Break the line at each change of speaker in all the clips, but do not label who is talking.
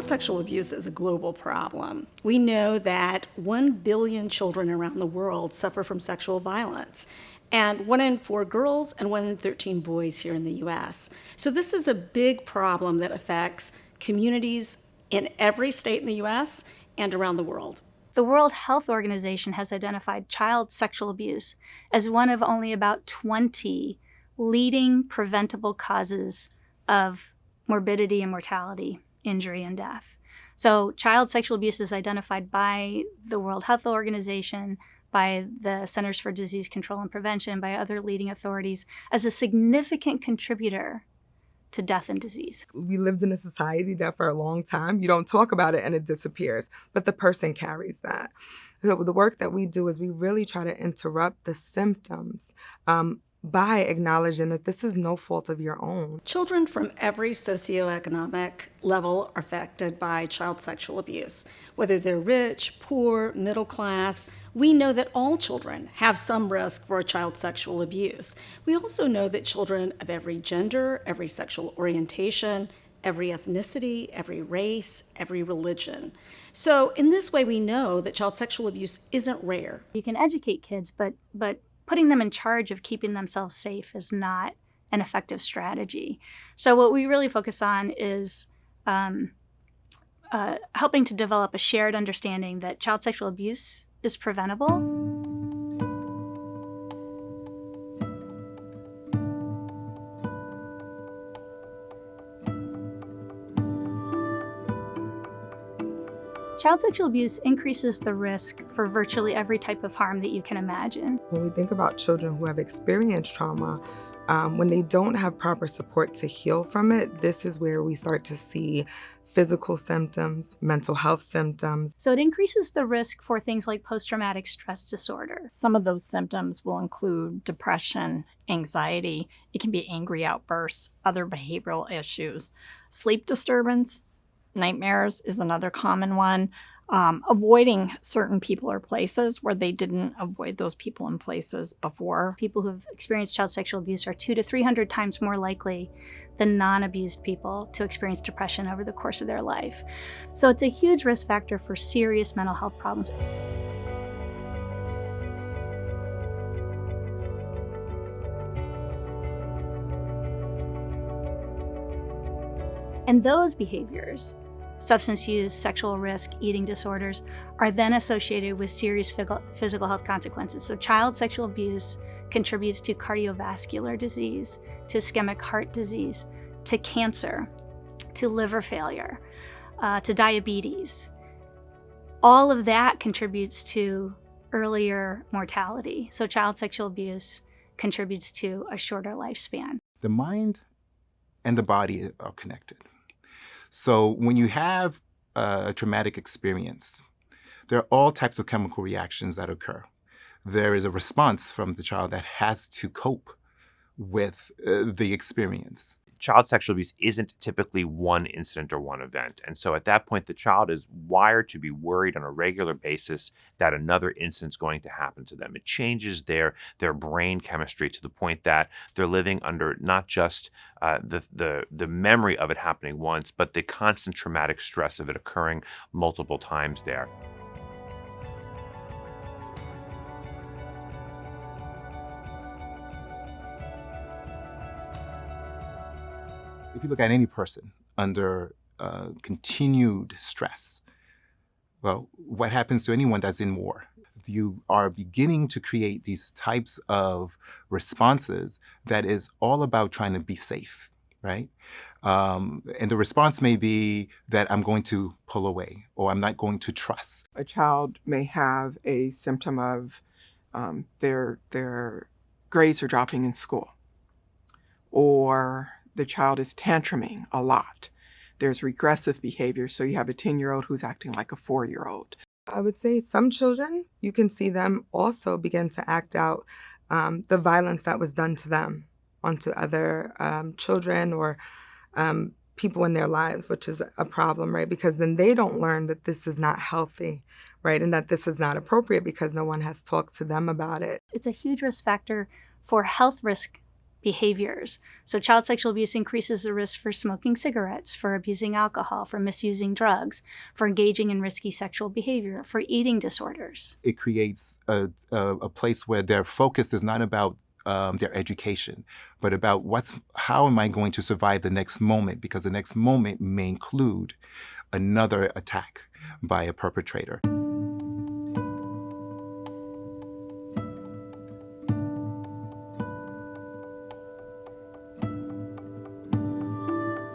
Child sexual abuse is a global problem. We know that 1 billion children around the world suffer from sexual violence, and 1 in 4 girls and 1 in 13 boys here in the US. So this is a big problem that affects communities in every state in the US and around the world.
The World Health Organization has identified child sexual abuse as one of only about 20 leading preventable causes of morbidity and mortality, injury and death. So child sexual abuse is identified by the World Health Organization, by the Centers for Disease Control and Prevention, by other leading authorities as a significant contributor to death and disease.
We lived in a society that for a long time, you don't talk about it and it disappears, but the person carries that. So the work that we do is we really try to interrupt the symptoms by acknowledging that this is no fault of your own.
Children from every socioeconomic level are affected by child sexual abuse. Whether they're rich, poor, middle class, we know that all children have some risk for child sexual abuse. We also know that children of every gender, every sexual orientation, every ethnicity, every race, every religion. So in this way, we know that child sexual abuse isn't rare.
You can educate kids, but putting them in charge of keeping themselves safe is not an effective strategy. So what we really focus on is helping to develop a shared understanding that child sexual abuse is preventable. Child sexual abuse increases the risk for virtually every type of harm that you can imagine.
When we think about children who have experienced trauma, when they don't have proper support to heal from it, this is where we start to see physical symptoms, mental health symptoms.
So it increases the risk for things like post-traumatic stress disorder.
Some of those symptoms will include depression, anxiety, it can be angry outbursts, other behavioral issues, sleep disturbance, nightmares is another common one. Avoiding certain people or places where they didn't avoid those people and places before.
People who've experienced child sexual abuse are 200 to 300 times more likely than non-abused people to experience depression over the course of their life. So it's a huge risk factor for serious mental health problems. And those behaviors, substance use, sexual risk, eating disorders, are then associated with serious physical health consequences. So child sexual abuse contributes to cardiovascular disease, to ischemic heart disease, to cancer, to liver failure, to diabetes. All of that contributes to earlier mortality. So child sexual abuse contributes to a shorter lifespan.
The mind and the body are connected. So when you have a traumatic experience, there are all types of chemical reactions that occur. There is a response from the child that has to cope with the experience.
Child sexual abuse isn't typically one incident or one event. And so at that point, the child is wired to be worried on a regular basis that another incident's going to happen to them. It changes their brain chemistry to the point that they're living under not just the memory of it happening once, but the constant traumatic stress of it occurring multiple times there.
If you look at any person under continued stress, well, what happens to anyone that's in war? You are beginning to create these types of responses that is all about trying to be safe, right? And the response may be that I'm going to pull away or I'm not going to trust.
A child may have a symptom of their grades are dropping in school, or the child is tantruming a lot. There's regressive behavior, so you have a 10-year-old who's acting like a 4-year-old.
I would say some children, you can see them also begin to act out the violence that was done to them onto other children or people in their lives, which is a problem, right? Because then they don't learn that this is not healthy, right? And that this is not appropriate because no one has talked to them about it.
It's a huge risk factor for health risk behaviors. So child sexual abuse increases the risk for smoking cigarettes, for abusing alcohol, for misusing drugs, for engaging in risky sexual behavior, for eating disorders.
It creates a place where their focus is not about their education, but about how am I going to survive the next moment, because the next moment may include another attack by a perpetrator.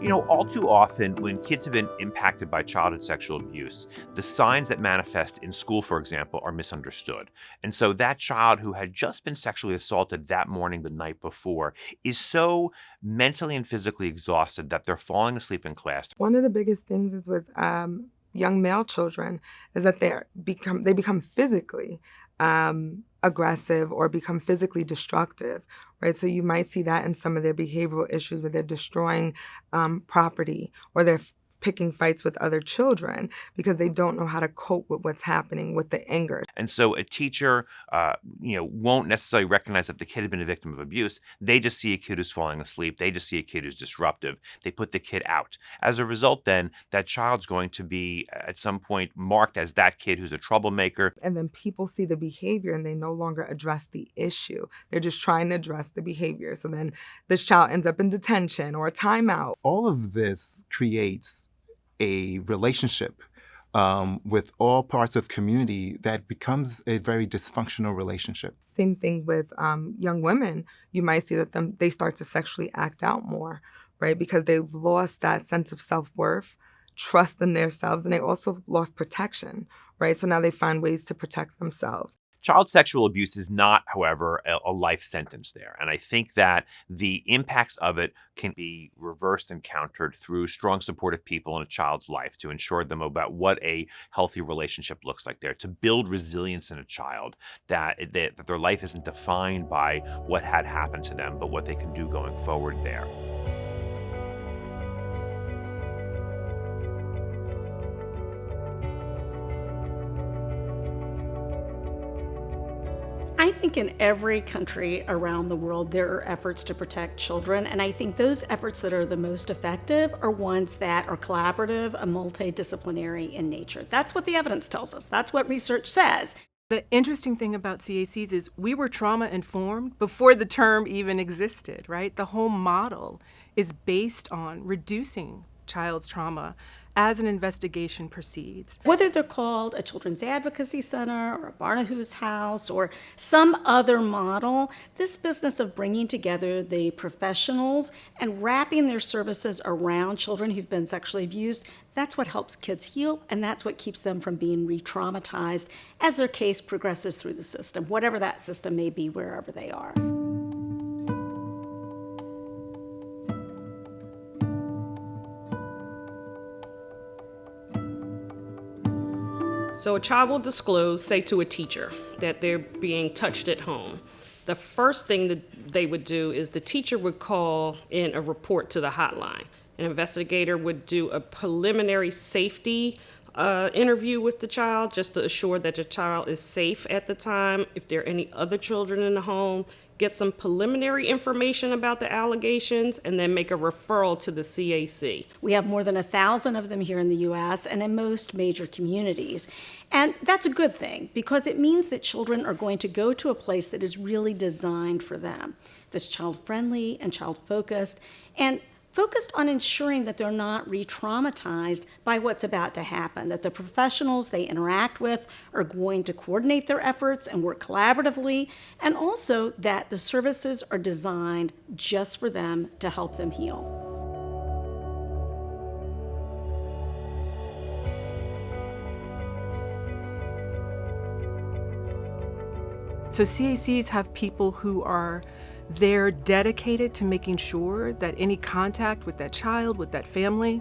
You know, all too often when kids have been impacted by childhood sexual abuse, the signs that manifest in school, for example, are misunderstood. And so that child who had just been sexually assaulted that morning the night before is so mentally and physically exhausted that they're falling asleep in class.
One of the biggest things is with young male children is that they become physically aggressive or become physically destructive, right? So you might see that in some of their behavioral issues where they're destroying property, or they're picking fights with other children because they don't know how to cope with what's happening with the anger.
And so a teacher, won't necessarily recognize that the kid had been a victim of abuse. They just see a kid who's falling asleep. They just see a kid who's disruptive. They put the kid out. As a result, then, that child's going to be at some point marked as that kid who's a troublemaker.
And then people see the behavior and they no longer address the issue. They're just trying to address the behavior. So then this child ends up in detention or a timeout.
All of this creates a relationship with all parts of community that becomes a very dysfunctional relationship.
Same thing with young women. You might see that they start to sexually act out more, right? Because they've lost that sense of self-worth, trust in themselves, and they also lost protection, right? So now they find ways to protect themselves.
Child sexual abuse is not, however, a life sentence there. And I think that the impacts of it can be reversed and countered through strong supportive people in a child's life to ensure them about what a healthy relationship looks like there, to build resilience in a child, that their life isn't defined by what had happened to them, but what they can do going forward there.
I think in every country around the world, there are efforts to protect children. And I think those efforts that are the most effective are ones that are collaborative and multidisciplinary in nature. That's what the evidence tells us. That's what research says.
The interesting thing about CACs is we were trauma informed before the term even existed, right? The whole model is based on reducing child's trauma as an investigation proceeds.
Whether they're called a children's advocacy center or a Barnahus house or some other model, this business of bringing together the professionals and wrapping their services around children who've been sexually abused, that's what helps kids heal, and that's what keeps them from being re-traumatized as their case progresses through the system, whatever that system may be, wherever they are.
So a child will disclose, say to a teacher, that they're being touched at home. The first thing that they would do is the teacher would call in a report to the hotline. An investigator would do a preliminary safety interview with the child just to assure that the child is safe at the time. If there are any other children in the home, get some preliminary information about the allegations, and then make a referral to the CAC.
We have more than 1,000 of them here in the U.S. and in most major communities. And that's a good thing because it means that children are going to go to a place that is really designed for them, that's child-friendly and child-focused, and focused on ensuring that they're not re-traumatized by what's about to happen, that the professionals they interact with are going to coordinate their efforts and work collaboratively, and also that the services are designed just for them to help them heal.
So CACs have people who are they're dedicated to making sure that any contact with that child, with that family,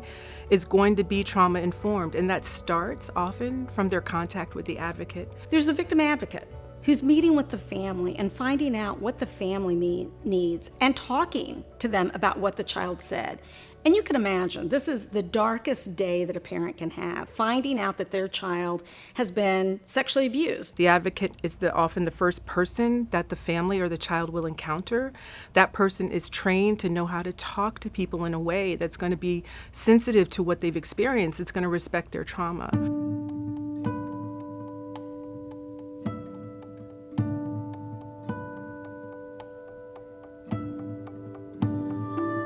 is going to be trauma informed. And that starts often from their contact with the advocate.
There's a victim advocate who's meeting with the family and finding out what the family needs and talking to them about what the child said. And you can imagine, this is the darkest day that a parent can have, finding out that their child has been sexually abused.
The advocate is often the first person that the family or the child will encounter. That person is trained to know how to talk to people in a way that's going to be sensitive to what they've experienced. It's going to respect their trauma.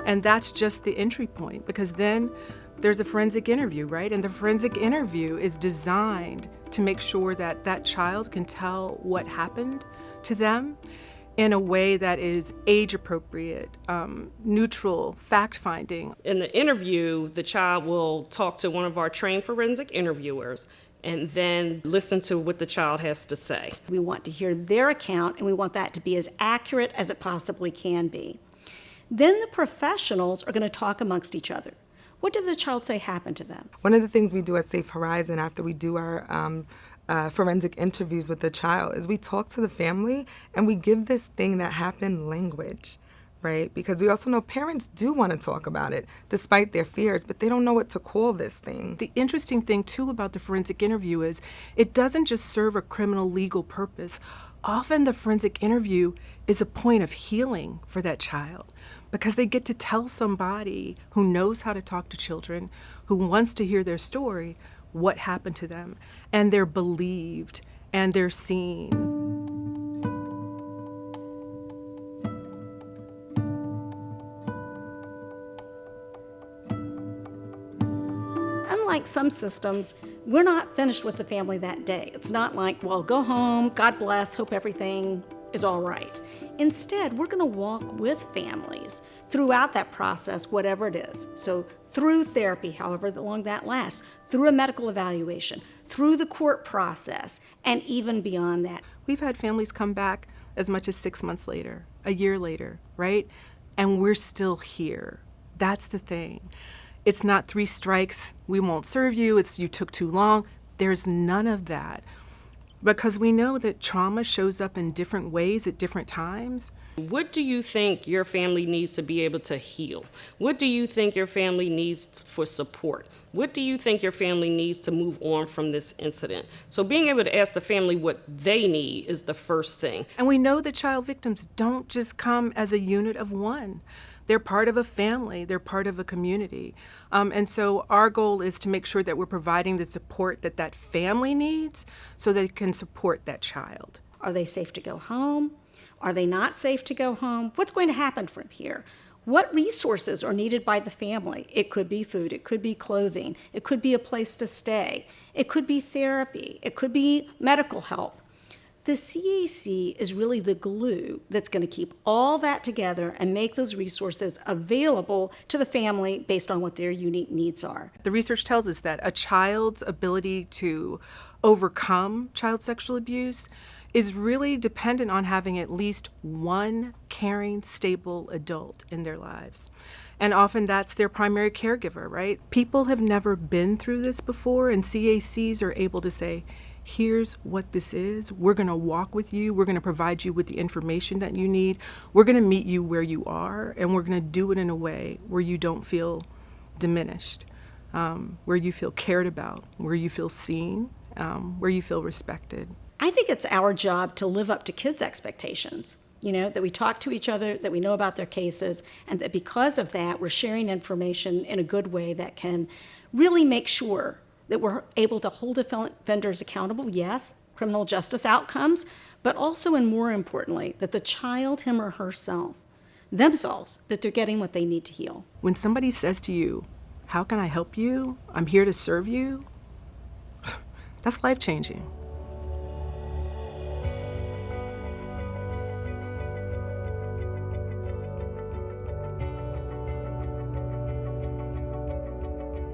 And that's just the entry point, because then there's a forensic interview, right? And the forensic interview is designed to make sure that that child can tell what happened to them in a way that is age appropriate, neutral, fact finding. In the interview, the child will talk to one of our trained forensic interviewers and then listen to what the child has to say.
We want to hear their account, and we want that to be as accurate as it possibly can be. Then the professionals are going to talk amongst each other. What did the child say happened to them?
One of the things we do at Safe Horizon after we do our forensic interviews with the child is we talk to the family and we give this thing that happened language, right? Because we also know parents do want to talk about it despite their fears, but they don't know what to call this thing.
The interesting thing, too, about the forensic interview is it doesn't just serve a criminal legal purpose. Often the forensic interview is a point of healing for that child, because they get to tell somebody who knows how to talk to children, who wants to hear their story, what happened to them. And they're believed and they're seen.
Unlike some systems, we're not finished with the family that day. It's not like, well, go home, God bless, hope everything is all right. Instead, we're going to walk with families throughout that process, whatever it is. So through therapy, however long that lasts, through a medical evaluation, through the court process, and even beyond that.
We've had families come back as much as 6 months later, a year later, right? And we're still here. That's the thing. It's not 3 strikes, we won't serve you, it's you took too long. There's none of that. Because we know that trauma shows up in different ways at different times. What do you think your family needs to be able to heal? What do you think your family needs for support? What do you think your family needs to move on from this incident? So being able to ask the family what they need is the first thing. And we know that child victims don't just come as a unit of one. They're part of a family, they're part of a community. And so our goal is to make sure that we're providing the support that that family needs so they can support that child.
Are they safe to go home? Are they not safe to go home? What's going to happen from here? What resources are needed by the family? It could be food, it could be clothing, it could be a place to stay, it could be therapy, it could be medical help. The CAC is really the glue that's going to keep all that together and make those resources available to the family based on what their unique needs are.
The research tells us that a child's ability to overcome child sexual abuse is really dependent on having at least one caring, stable adult in their lives. And often that's their primary caregiver, right? People have never been through this before, and CACs are able to say, here's what this is. We're going to walk with you. We're going to provide you with the information that you need. We're going to meet you where you are, and we're going to do it in a way where you don't feel diminished, where you feel cared about, where you feel seen, where you feel respected.
I think it's our job to live up to kids' expectations, that we talk to each other, that we know about their cases, and that because of that, we're sharing information in a good way that can really make sure that we're able to hold offenders accountable, yes, criminal justice outcomes, but also, and more importantly, that the child, him or herself, themselves, that they're getting what they need to heal.
When somebody says to you, how can I help you? I'm here to serve you. That's life-changing.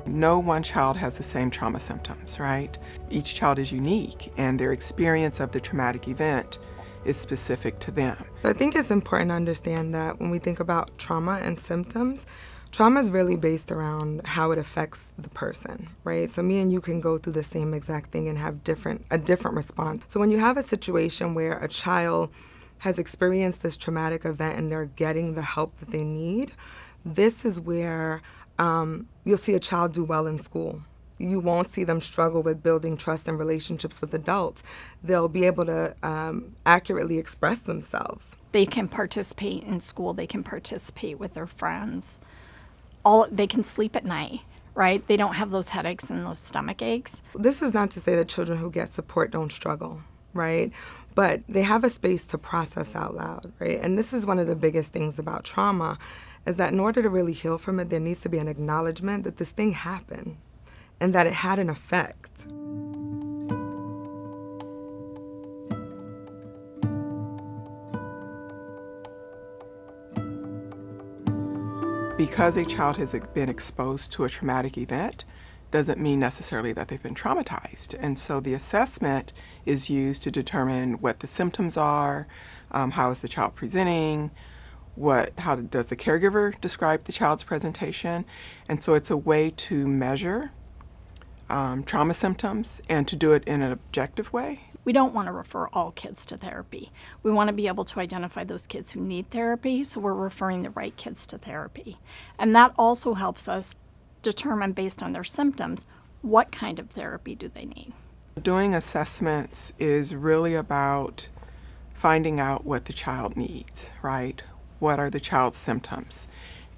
No one child has the same trauma symptoms, right? Each child is unique, and their experience of the traumatic event is specific to them.
I think it's important to understand that when we think about trauma and symptoms, Trauma is really based around how it affects the person, right? So me and you can go through the same exact thing and have a different response. So when you have a situation where a child has experienced this traumatic event and they're getting the help that they need, this is where you'll see a child do well in school. You won't see them struggle with building trust and relationships with adults. They'll be able to accurately express themselves.
They can participate in school. They can participate with their friends. They can sleep at night, right? They don't have those headaches and those stomach aches.
This is not to say that children who get support don't struggle, right? But they have a space to process out loud, right? And this is one of the biggest things about trauma, is that in order to really heal from it, there needs to be an acknowledgement that this thing happened and that it had an effect.
Because a child has been exposed to a traumatic event doesn't mean necessarily that they've been traumatized. And so the assessment is used to determine what the symptoms are, how is the child presenting, how does the caregiver describe the child's presentation. And so it's a way to measure trauma symptoms and to do it in an objective way.
We don't want to refer all kids to therapy. We want to be able to identify those kids who need therapy, so we're referring the right kids to therapy. And that also helps us determine, based on their symptoms, what kind of therapy do they need.
Doing assessments is really about finding out what the child needs, right? What are the child's symptoms?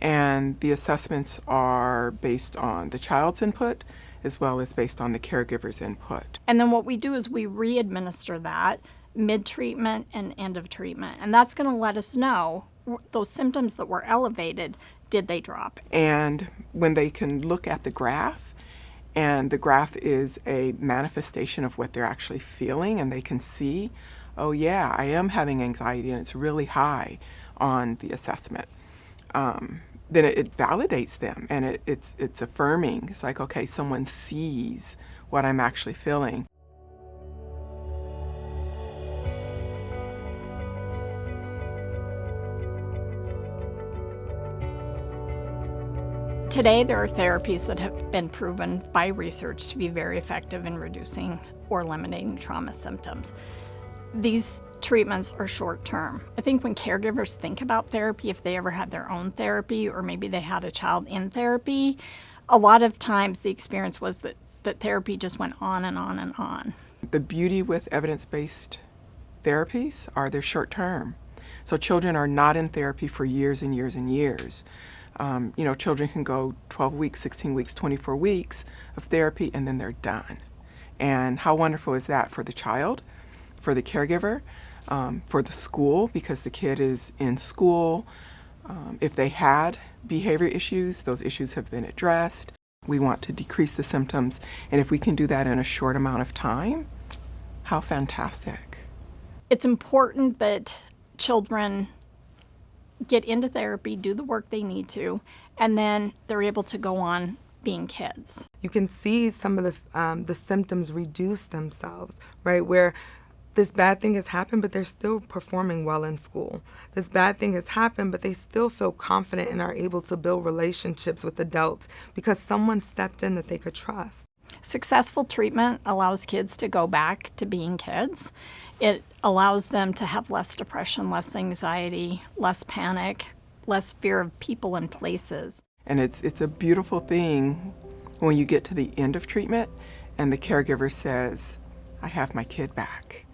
And the assessments are based on the child's input as well as based on the caregiver's input.
And then what we do is we re-administer that mid-treatment and end of treatment. And that's going to let us know those symptoms that were elevated, did they drop?
And when they can look at the graph, and the graph is a manifestation of what they're actually feeling, and they can see, oh yeah, I am having anxiety and it's really high on the assessment. Then it validates them, and it's affirming. It's like, okay, someone sees what I'm actually feeling.
Today, there are therapies that have been proven by research to be very effective in reducing or eliminating trauma symptoms. These treatments are short-term. I think when caregivers think about therapy, if they ever had their own therapy or maybe they had a child in therapy, a lot of times the experience was that therapy just went on and on and on.
The beauty with evidence-based therapies are they're short-term. So children are not in therapy for years and years and years. Children can go 12 weeks, 16 weeks, 24 weeks of therapy, and then they're done. And how wonderful is that for the child, for the caregiver, for the school, because the kid is in school. If they had behavior issues, those issues have been addressed. We want to decrease the symptoms, and if we can do that in a short amount of time, how fantastic.
It's important that children get into therapy, do the work they need to, and then they're able to go on being kids.
You can see some of the symptoms reduce themselves, right? Where this bad thing has happened, but they're still performing well in school. This bad thing has happened, but they still feel confident and are able to build relationships with adults because someone stepped in that they could trust.
Successful treatment allows kids to go back to being kids. It allows them to have less depression, less anxiety, less panic, less fear of people and places.
And it's a beautiful thing when you get to the end of treatment and the caregiver says, I have my kid back.